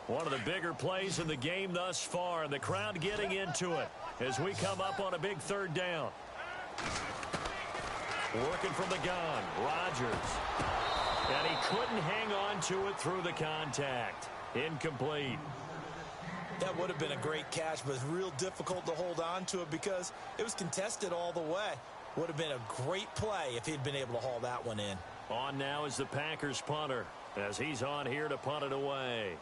One of the bigger plays in the game thus far, and the crowd getting into it as we come up on a big third down. Working from the gun, Rodgers. And he couldn't hang on to it through the contact. Incomplete. That would have been a great catch, but it's real difficult to hold on to it because it was contested all the way. Would have been a great play if he'd been able to haul that one in. On now is the Packers punter as he's on here to punt it away.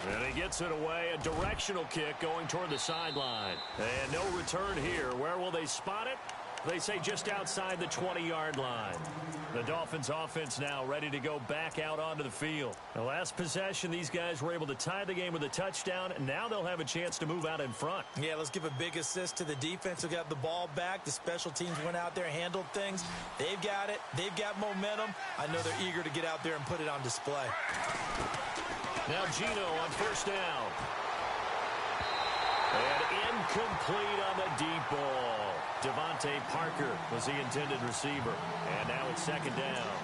And he gets it away. A directional kick going toward the sideline. And no return here. Where will they spot it? They say just outside the 20-yard line. The Dolphins offense now ready to go back out onto the field. The last possession, these guys were able to tie the game with a touchdown, and now they'll have a chance to move out in front. Yeah, let's give a big assist to the defense who got the ball back. The special teams went out there, handled things. They've got it. They've got momentum. I know they're eager to get out there and put it on display. Now Geno on first down. And incomplete on the deep ball. Devontae Parker was the intended receiver. And now it's second down.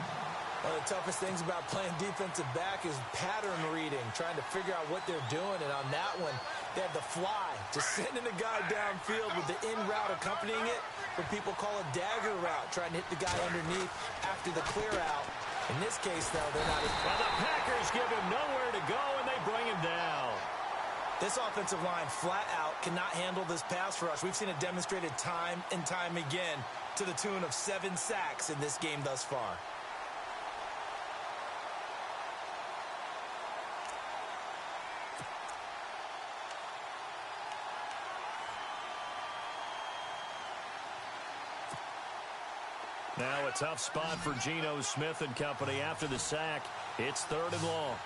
One of the toughest things about playing defensive back is pattern reading, trying to figure out what they're doing. And on that one, they had the fly, just sending the guy downfield with the in route accompanying it, what people call a dagger route, trying to hit the guy underneath after the clear out. In this case, though, they're not. Well, the Packers give him nowhere to go, and they bring him down. This offensive line flat out cannot handle this pass rush. We've seen it demonstrated time and time again to the tune of 7 sacks in this game thus far. Now a tough spot for Geno Smith and company after the sack. It's 3rd and long.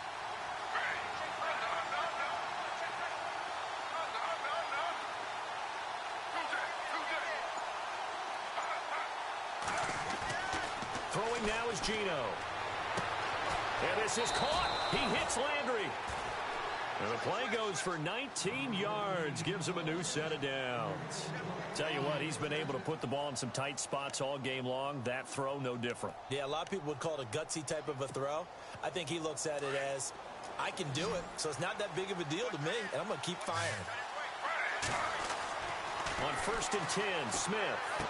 Throwing now is Geno. And this is caught. He hits Landry. And the play goes for 19 yards. Gives him a new set of downs. Tell you what, he's been able to put the ball in some tight spots all game long. That throw, no different. Yeah, a lot of people would call it a gutsy type of a throw. I think he looks at it as, I can do it, so it's not that big of a deal to me, and I'm going to keep firing. On 1st and 10, Smith.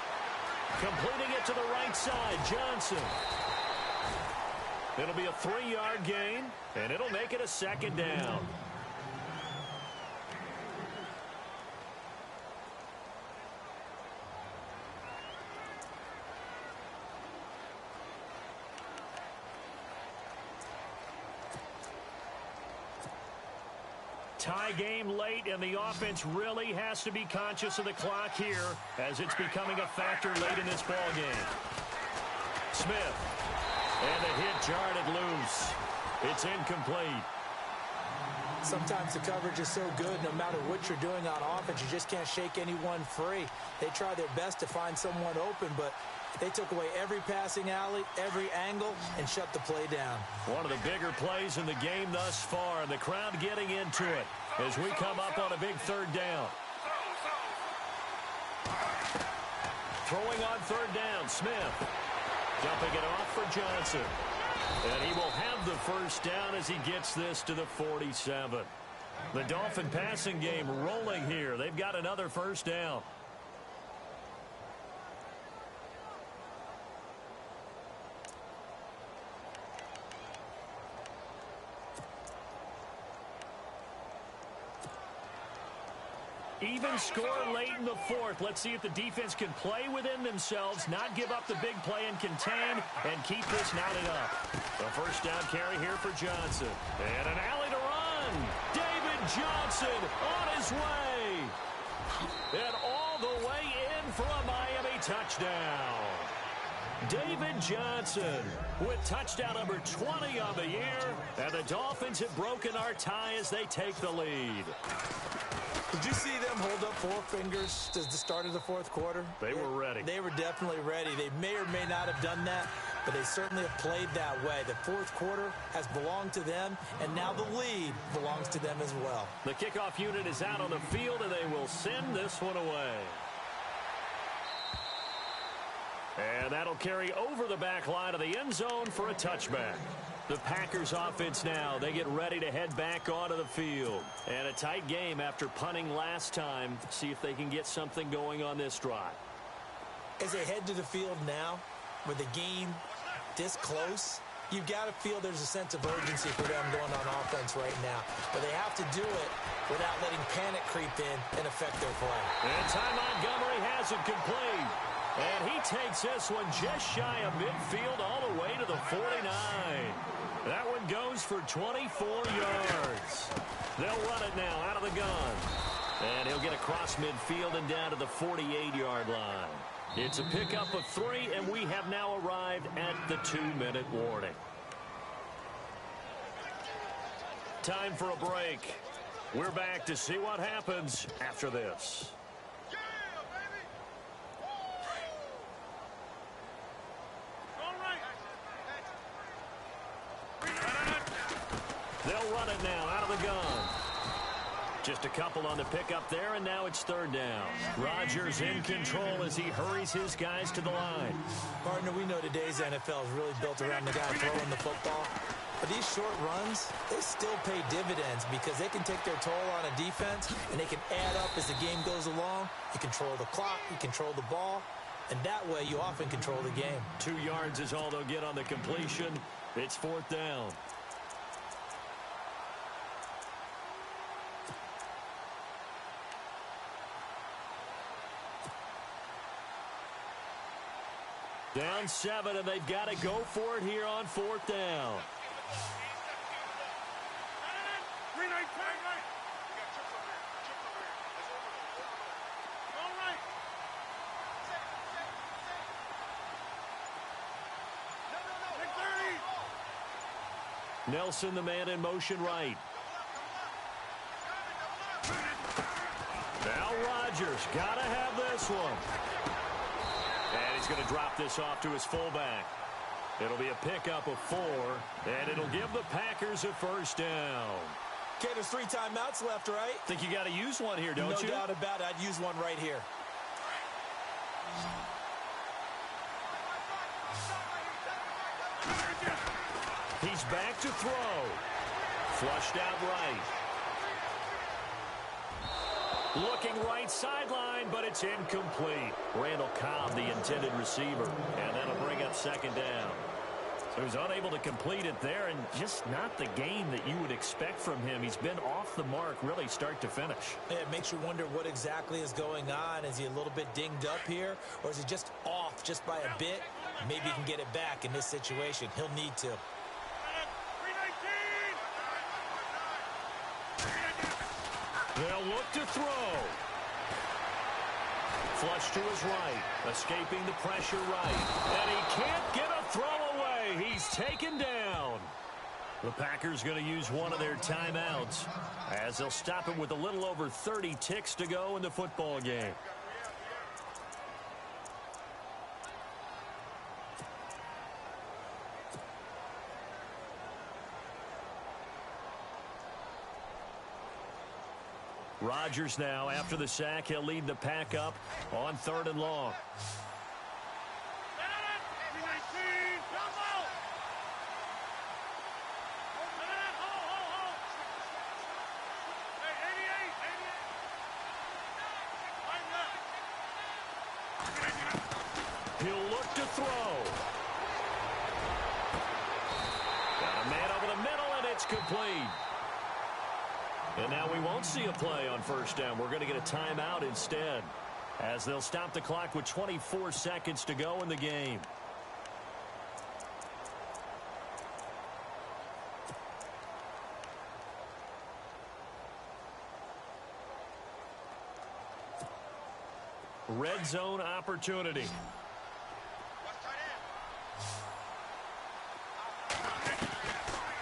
Completing it to the right side, Johnson. It'll be a 3-yard gain, and it'll make it a 2nd down. Tie game late, and the offense really has to be conscious of the clock here as it's becoming a factor late in this ball game. Smith, and the hit jarred it loose. It's incomplete. Sometimes the coverage is so good, no matter what you're doing on offense, you just can't shake anyone free. They try their best to find someone open, but they took away every passing alley, every angle, and shut the play down. One of the bigger plays in the game thus far, and the crowd getting into it as we come up on a big 3rd down. Throwing on 3rd down, Smith. Dumping it off for Johnson. And he will have the 1st down as he gets this to the 47. The Dolphin passing game rolling here. They've got another 1st down. Even score late in the 4th. Let's see if the defense can play within themselves, not give up the big play and contain, and keep this knotted up. The 1st down carry here for Johnson. And an alley to run. David Johnson on his way. And all the way in for a Miami touchdown. David Johnson with touchdown number 20 on the year. And the Dolphins have broken our tie as they take the lead. Did you see them hold up 4 fingers at the start of the 4th quarter? They were ready. They were definitely ready. They may or may not have done that, but they certainly have played that way. The 4th quarter has belonged to them, and now the lead belongs to them as well. The kickoff unit is out on the field, and they will send this one away. And that'll carry over the back line of the end zone for a touchback. The Packers offense now, they get ready to head back onto the field. And a tight game after punting last time. See if they can get something going on this drive. As they head to the field now, with the game this close, you've got to feel there's a sense of urgency for them going on offense right now. But they have to do it without letting panic creep in and affect their play. And Ty Montgomery has it complete. And he takes this one just shy of midfield all the way to the 49. That one goes for 24 yards. They'll run it now out of the gun. And he'll get across midfield and down to the 48-yard line. It's a pickup of 3, and we have now arrived at the 2-minute warning. Time for a break. We're back to see what happens after this. Yeah, baby! All right. They'll run it now out of the gun. Just a couple on the pickup there, and now it's 3rd down. Rodgers in control as he hurries his guys to the line. Partner, we know today's NFL is really built around the guy throwing the football. But these short runs, they still pay dividends because they can take their toll on a defense, and they can add up as the game goes along. You control the clock, you control the ball, and that way you often control the game. 2 yards is all they'll get on the completion. It's 4th down. Down 7, and they've got to go for it here on 4th down. Nelson, the man in motion right. Now Rodgers, got to have this one. And he's going to drop this off to his fullback. It'll be a pickup of 4, and it'll give the Packers a 1st down. Okay, there's 3 timeouts left, right? Think you got to use one here, don't you? No doubt about it. I'd use one right here. He's back to throw. Flushed out right. Looking right sideline, but it's incomplete. Randall Cobb, the intended receiver, and that'll bring up 2nd down. So he's unable to complete it there, and just not the game that you would expect from him. He's been off the mark really start to finish. It makes you wonder what exactly is going on. Is he a little bit dinged up here, or is he just off just by a bit? Maybe he can get it back in this situation. He'll need to. They'll look to throw. Flush to his right. Escaping the pressure right. And he can't get a throw away. He's taken down. The Packers going to use one of their timeouts as they'll stop him with a little over 30 ticks to go in the football game. Rodgers now, after the sack, he'll lead the pack up on 3rd and long. He'll look to throw. Got a man over the middle, and it's complete. And now we won't see a play on 1st down. We're going to get a timeout instead, as they'll stop the clock with 24 seconds to go in the game. Red zone opportunity.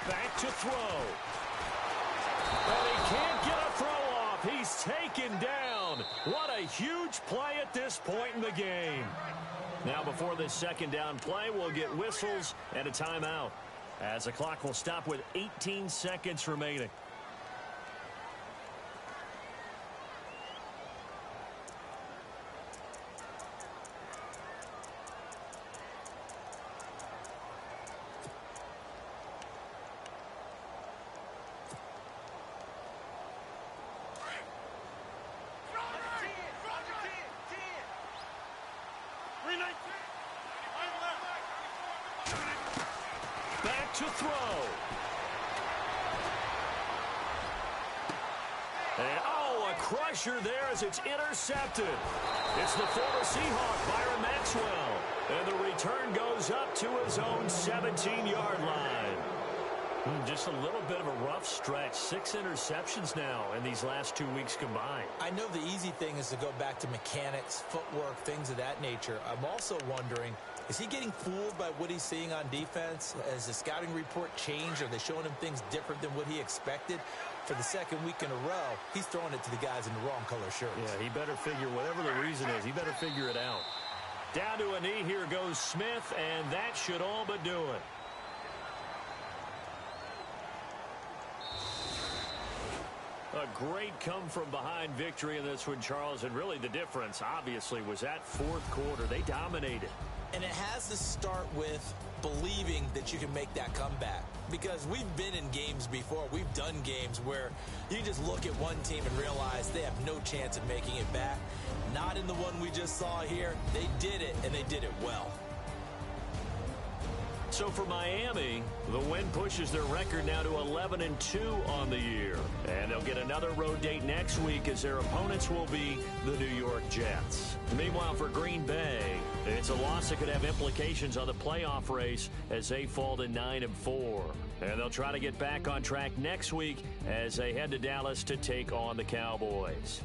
Back to throw. And he can't get a throw off. He's taken down. What a huge play at this point in the game. Now before this 2nd down play, we'll get whistles and a timeout, as the clock will stop with 18 seconds remaining. Back to throw. And, a crusher there as it's intercepted. It's the former Seahawk, Byron Maxwell. And the return goes up to his own 17-yard line. Just a little bit of a rough stretch. 6 interceptions now in these last 2 weeks combined. I know the easy thing is to go back to mechanics, footwork, things of that nature. I'm also wondering, is he getting fooled by what he's seeing on defense? Has the scouting report changed? Are they showing him things different than what he expected? For the second week in a row, he's throwing it to the guys in the wrong color shirts. Yeah, he better figure, whatever the reason is, he better figure it out. Down to a knee, here goes Smith, and that should all but do it. A great come-from-behind victory in this one, Charles, and really the difference, obviously, was that fourth quarter. They dominated. And it has to start with believing that you can make that comeback. Because we've been in games before. We've done games where you just look at one team and realize they have no chance of making it back. Not in the one we just saw here. They did it, and they did it well. So for Miami, the win pushes their record now to 11-2 on the year. And they'll get another road date next week as their opponents will be the New York Jets. Meanwhile, for Green Bay, it's a loss that could have implications on the playoff race as they fall to 9-4. And they'll try to get back on track next week as they head to Dallas to take on the Cowboys.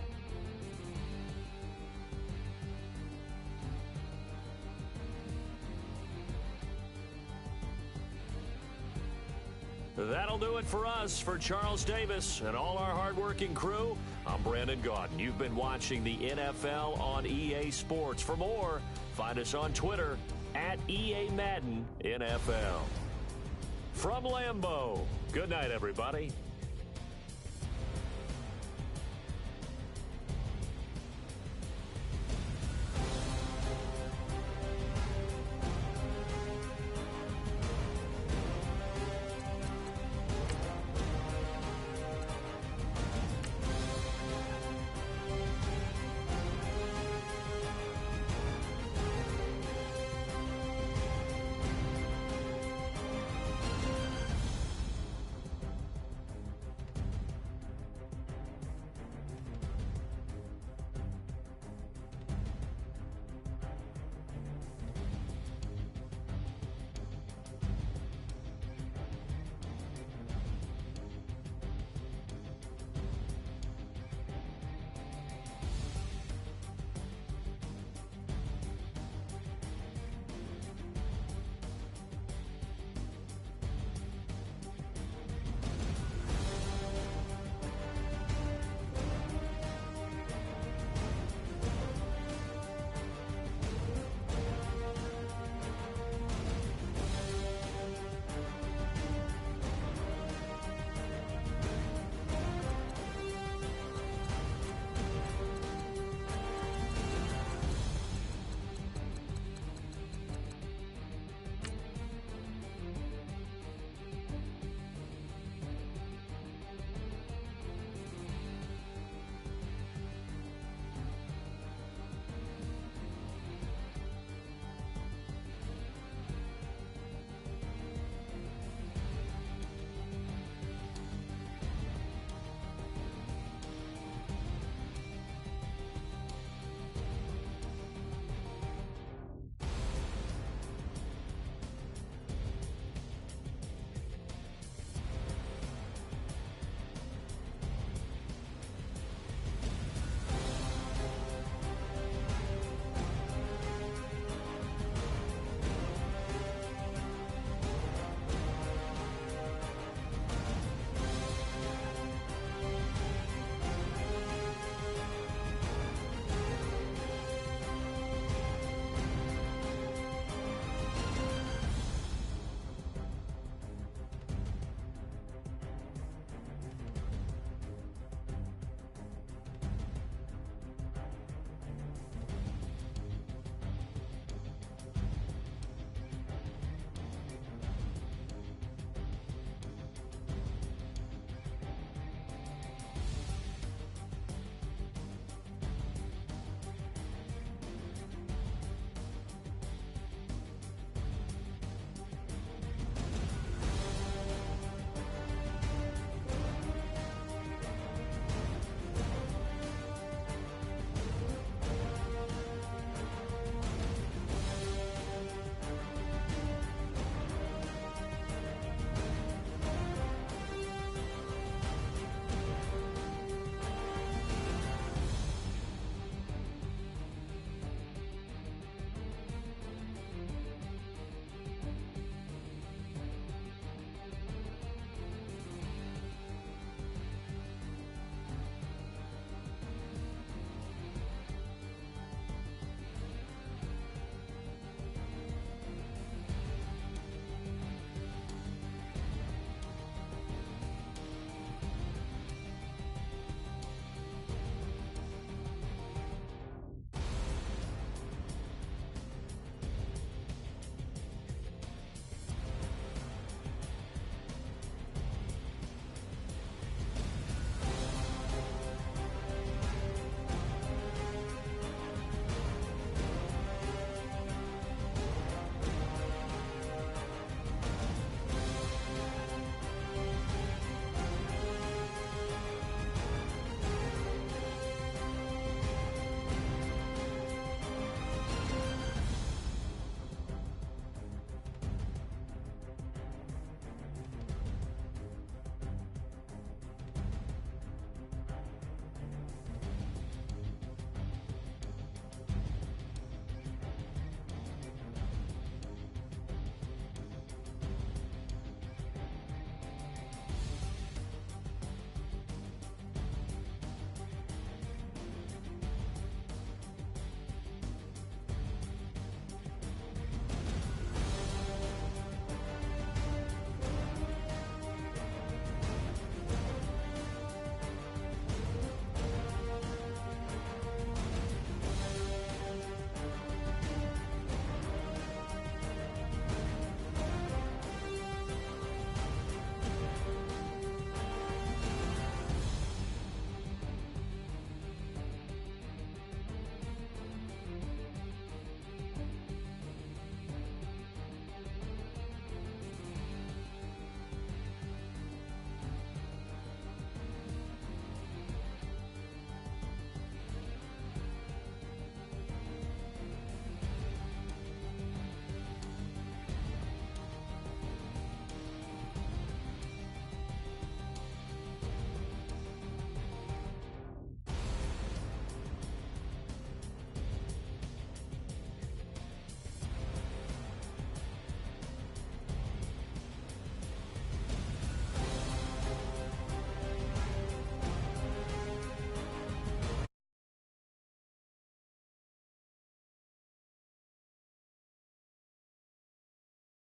That'll do it for us. For Charles Davis and all our hardworking crew, I'm Brandon Gaudin. You've been watching the NFL on EA Sports. For more, find us on Twitter at EA Madden NFL. From Lambeau, good night, everybody.